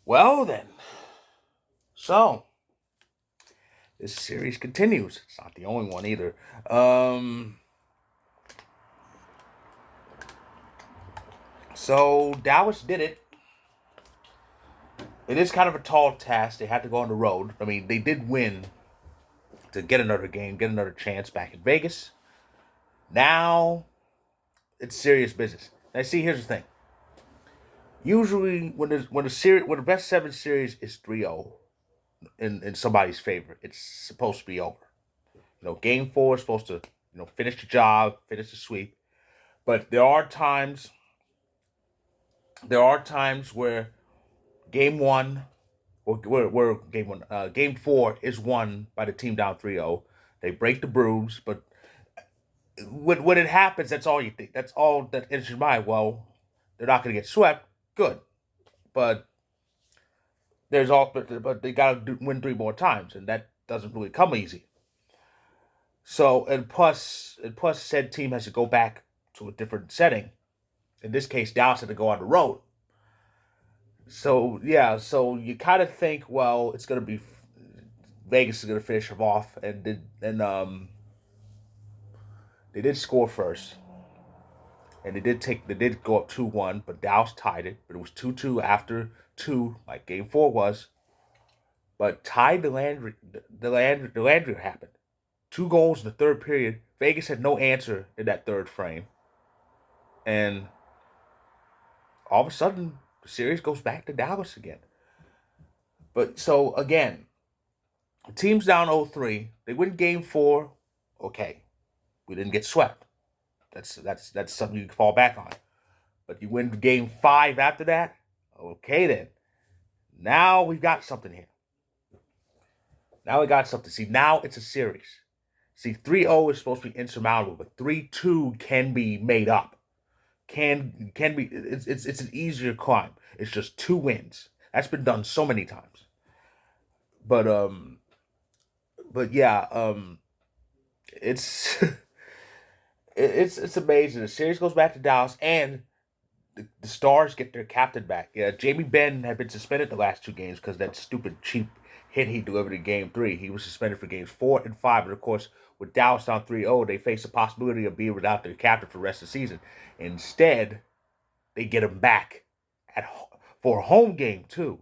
Well, then. So, this series continues. It's not the only one either. So, Dallas did it. It is kind of a tall task. They had to go on the road. I mean, they did win to get another game, get another chance back in Vegas. Now, it's serious business. Now, see, here's the thing. Usually, when the best seven series is 3-0 in somebody's favor, it's supposed to be over. Game four is supposed to finish the job, finish the sweep. But there are times where game one or game four is won by the team down 3-0. They break the brooms, but when it happens, that's all you think. That's all that enters your mind. Well, they're not going to get swept. Good, but but they got to win three more times, and that doesn't really come easy. So and plus, said team has to go back to a different setting. In this case, Dallas had to go on the road. So yeah, so you kind of think, well, it's gonna be Vegas is gonna finish them off, and they did score first, and they did go up 2-1, but Dallas tied it, but it was 2-2 after two, like game four was, but tied the Landry happened. Two goals in the third period. Vegas had no answer in that third frame, and all of a sudden the series goes back to Dallas again. But so again, the team's down 0-3. They win game four. Okay, we didn't get swept. That's something you can fall back on. But you win game five after that. Okay then. Now we've got something here. Now we got something. See, now it's a series. See, 3-0 is supposed to be insurmountable, but 3-2 can be made up. Can be it's an easier climb. It's just two wins. That's been done so many times. But yeah, it's it's amazing. The series goes back to Dallas, and the Stars get their captain back. Yeah, Jamie Benn had been suspended the last two games because that stupid cheap hit he delivered in Game Three. He was suspended for games four and five, and of course, with Dallas down 3-0, they face the possibility of being without their captain for the rest of the season. Instead, they get him back for a home game too.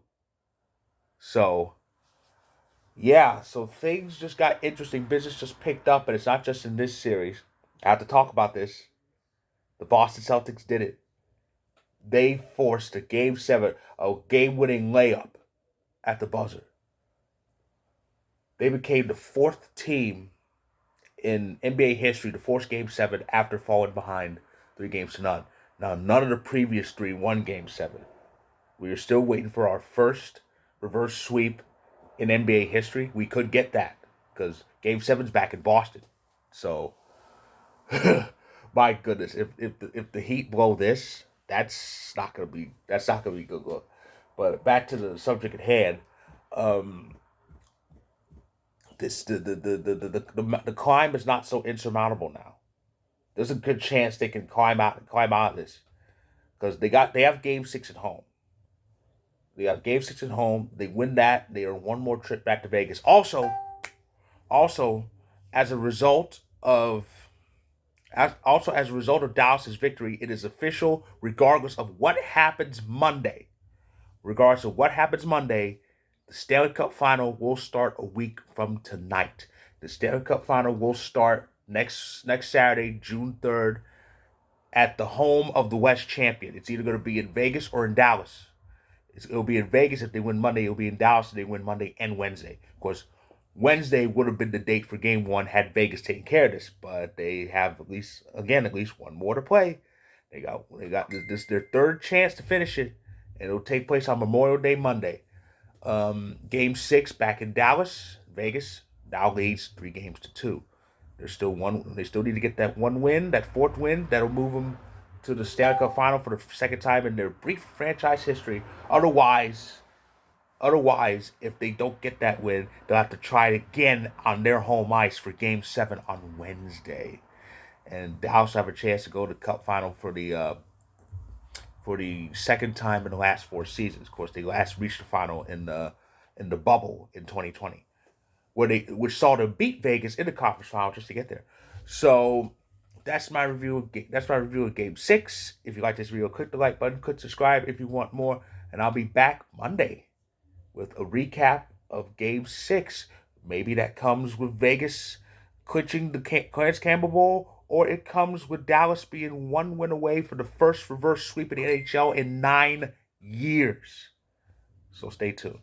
So yeah, so things just got interesting. Business just picked up, and it's not just in this series. I have to talk about this. The Boston Celtics did it. They forced a game seven, a game winning layup at the buzzer. They became the fourth team in NBA history to force game seven after falling behind 3 games to none. Now, none of the previous three won game seven. We are still waiting for our first reverse sweep in NBA history. We could get that because game seven's back in Boston. So, my goodness, if the Heat blow this, that's not gonna be good look. But back to the subject at hand. Um, this the climb is not so insurmountable now. There's a good chance they can climb out of this because they have game six at home. They have game six at home. They win that. They are one more trip back to Vegas. Also, as a result of as a result of Dallas's victory, it is official. Regardless of what happens Monday, the Stanley Cup Final will start a week from tonight. The Stanley Cup Final will start next Saturday, June 3rd, at the home of the West champion. It's either going to be in Vegas or in Dallas. It'll be in Vegas if they win Monday. It'll be in Dallas if they win Monday and Wednesday. Of course, Wednesday would have been the date for Game One had Vegas taken care of this, but they have at least one more to play. They got this their third chance to finish it, and it'll take place on Memorial Day Monday. Game six back in Dallas, Vegas now leads 3 games to 2. There's still one. They still need to get that one win, that fourth win, that'll move them to the Stanley Cup Final for the second time in their brief franchise history. Otherwise, if they don't get that win, they'll have to try it again on their home ice for Game Seven on Wednesday, and they also have a chance to go to the Cup Final for the second time in the last 4 seasons. Of course, they last reached the final in the bubble in 2020, which saw them beat Vegas in the conference final just to get there. So that's my review. That's my review of Game 6. If you like this video, click the like button, click subscribe if you want more, and I'll be back Monday with a recap of Game 6. Maybe that comes with Vegas clinching the Clarence Campbell Bowl, or it comes with Dallas being one win away for the first reverse sweep of the NHL in 9 years. So stay tuned.